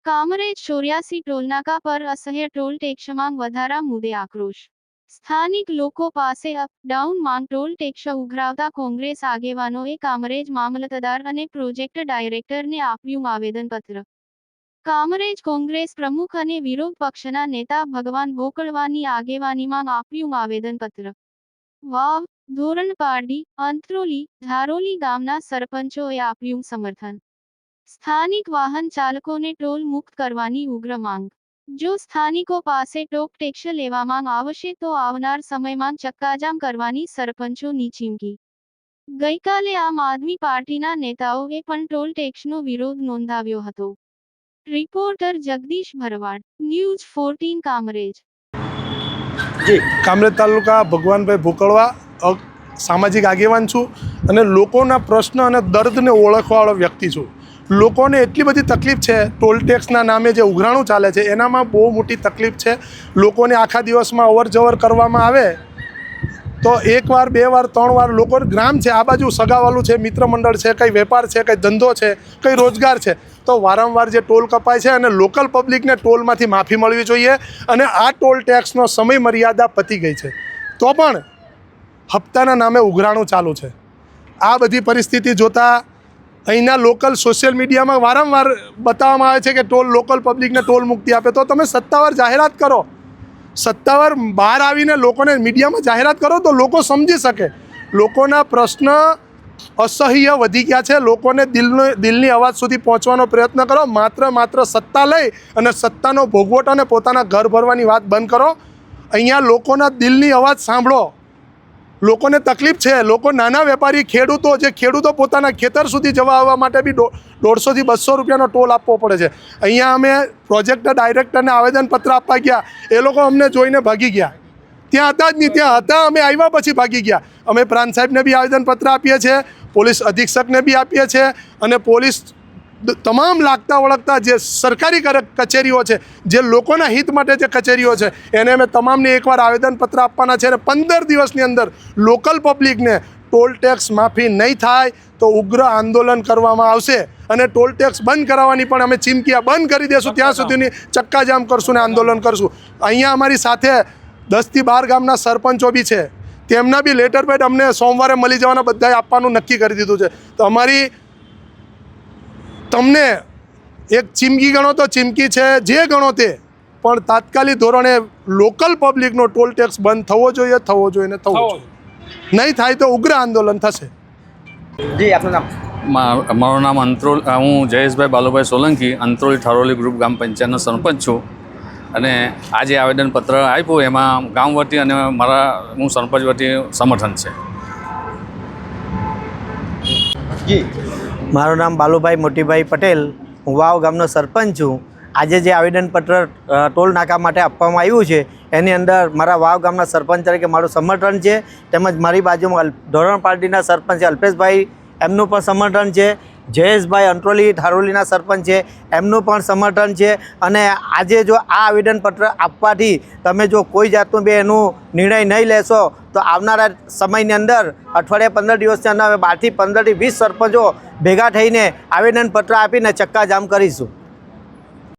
કામરેજ 84 ટોલનાકા પર અસહ્ય ટોલ ટેક્સમાં વધારા મુદ્દે આક્રોશ. સ્થાનિક લોકો પાસે અપ ડાઉન માંગ ટોલ ટેક્સ ઉઘરાવતા કોંગ્રેસ આગેવાનોએ કામરેજ મામલતદાર અને પ્રોજેક્ટ ડાયરેક્ટરને આપ્યું આવેદનપત્ર. કામરેજ કોંગ્રેસ પ્રમુખ અને વિરોધ પક્ષના નેતા ભગવાન ભોકળવાની આગેવાનીમાં આપ્યું આવેદનપત્ર. વાવ, ધોરણપારડી, અંત્રોલી, ધારોલી ગામના સરપંચોએ આપ્યું સમર્થન. સ્થાનિક વાહન ચાલકોને ટોલ મુક્ત કરવાની ઉગ્ર માંગ. જો સ્થાનિકો પાસે ટોલ ટેક્સ લેવામાં આવશે તો આવનાર સમયમાં ચક્કાજામ કરવાની સરપંચોની ચીમકી. ગઈકાલે આમ આદમી પાર્ટીના નેતાઓએ પણ ટોલ ટેક્સનો વિરોધ નોંધાવ્યો હતો. રિપોર્ટર જગદીશ ભરવાડ, ન્યૂઝ 14 કામરેજ. કામરેજ તાલુકા ભગવાનભાઈ ભોકળવા સામાજિક આગેવાન છું અને લોકોના પ્રશ્ન અને દર્દને ઓળખવાવાળો વ્યક્તિ છું. લોકોને એટલી બધી તકલીફ છે, ટોલ ટેક્સના નામે જે ઉઘરાણું ચાલે છે એનામાં બહુ મોટી તકલીફ છે. લોકોને આખા દિવસમાં અવર જવર કરવામાં આવે તો એકવાર, બે વાર, ત્રણ વાર લોકો ગ્રામ છે, આ બાજુ સગાવાલું છે, મિત્ર મંડળ છે, કંઈ વેપાર છે, કંઈ ધંધો છે, કંઈ રોજગાર છે, તો વારંવાર જે ટોલ કપાય છે અને લોકલ પબ્લિકને ટોલમાંથી માફી મળવી જોઈએ. અને આ ટોલ ટેક્સનો સમય મર્યાદા પતી ગઈ છે તો પણ હપ્તાના નામે ઉઘરાણું ચાલુ છે. આ બધી પરિસ્થિતિ જોતાં અહીંના લોકલ સોશિયલ મીડિયામાં વારંવાર બતાવવામાં આવે છે કે લોકલ પબ્લિકને ટોલ મુક્તિ આપે, તો તમે સત્તાવાર જાહેરાત કરો. સત્તાવાર બહાર આવીને લોકોને મીડિયામાં જાહેરાત કરો તો લોકો સમજી શકે. લોકોના પ્રશ્ન અસહ્ય વધી ગયા છે. લોકોને દિલની અવાજ સુધી પહોંચવાનો પ્રયત્ન કરો. માત્ર સત્તા લઈ અને સત્તાનો ભોગવટ અને પોતાના ઘર ભરવાની વાત બંધ કરો. અહીંયા લોકોના દિલની અવાજ સાંભળો. લોકોને તકલીફ છે. લોકો નાના વેપારી, ખેડૂતો પોતાના ખેતર સુધી જવા આવવા માટે બી 150 થી 200 રૂપિયાનો ટોલ આપવો પડે છે. અહીંયા અમે પ્રોજેક્ટ ડાયરેક્ટરને આવેદનપત્ર આપવા ગયા, એ લોકો અમને જોઈને ભાગી ગયા. ત્યાં હતા જ નહીં, ત્યાં હતા, અમે આવ્યા પછી ભાગી ગયા. અમે પ્રાંત સાહેબને બી આવેદનપત્ર આપીએ છીએ, પોલીસ અધિક્ષકને બી આપીએ છીએ અને પોલીસ તમામ લાગતા વળગતા જે સરકારી કચેરીઓ છે, જે લોકોના હિત માટે જે કચેરીઓ છે, એને અમે તમામને એકવાર આવેદનપત્ર આપવાના છે. અને 15 દિવસની અંદર લોકલ પબ્લિકને ટોલ ટેક્સ માફી નહીં થાય તો ઉગ્ર આંદોલન કરવામાં આવશે. અને ટોલ ટેક્સ બંધ કરાવવાની પણ અમે ચીમકી બંધ કરી દેશું ત્યાં સુધીની ચક્કાજામ કરશું ને આંદોલન કરશું. અહીંયા અમારી સાથે 10 થી 12 ગામના સરપંચો બી છે, તેમના બી લેટર પેડ અમને સોમવારે મળી જવાના, બધાએ આપવાનું નક્કી કરી દીધું છે. તો અમારી તમને એક ચીમકી ગણો તો ચીમકી છે, જે ગણો તે, પણ તાત્કાલિક ધોરણે લોકલ પબ્લિકનો ટોલ ટેક્સ બંધ થવો જોઈએ ને થવો જોઈએ. નહીં થાય તો ઉગ્ર આંદોલન થશે. જી, આપનું નામ? મારું નામ હું જયેશભાઈ બાલુભાઈ સોલંકી, અંત્રોલી ઠારોલી ગ્રુપ ગ્રામ પંચાયતનો સરપંચ છું. અને આજે આવેદનપત્ર આપ્યું એમાં ગામ વતી અને હું સરપંચ વતી સમર્થન છે. જી, મારું નામ બાલુભાઈ મોટીભાઈ પટેલ, હું વાવ ગામનો સરપંચ છું. આજે જે આવેદનપત્ર ટોલ નાકા માટે આપવામાં આવ્યું છે એની અંદર મારા વાવ ગામના સરપંચ તરીકે મારું સમર્થન છે. તેમજ મારી બાજુમાં ધોરણ પાર્ટીના સરપંચ છે અલ્પેશભાઈ, એમનું પણ સમર્થન છે. જયેશભાઈ અંત્રોલી ધારોલીના સરપંચ છે, એમનું પણ સમર્થન છે. અને આજે જો આ આવેદનપત્ર આપવાથી તમે જો કોઈ જાતનું બી એનું નિર્ણય નહીં લેશો તો આવનારા સમયની અંદર અઠવાડિયા 15 દિવસની અંદર અમે 12 થી 15 થી 20 સરપંચો ભેગા થઈને આવેદનપત્ર આપીને ચક્કાજામ કરીશું.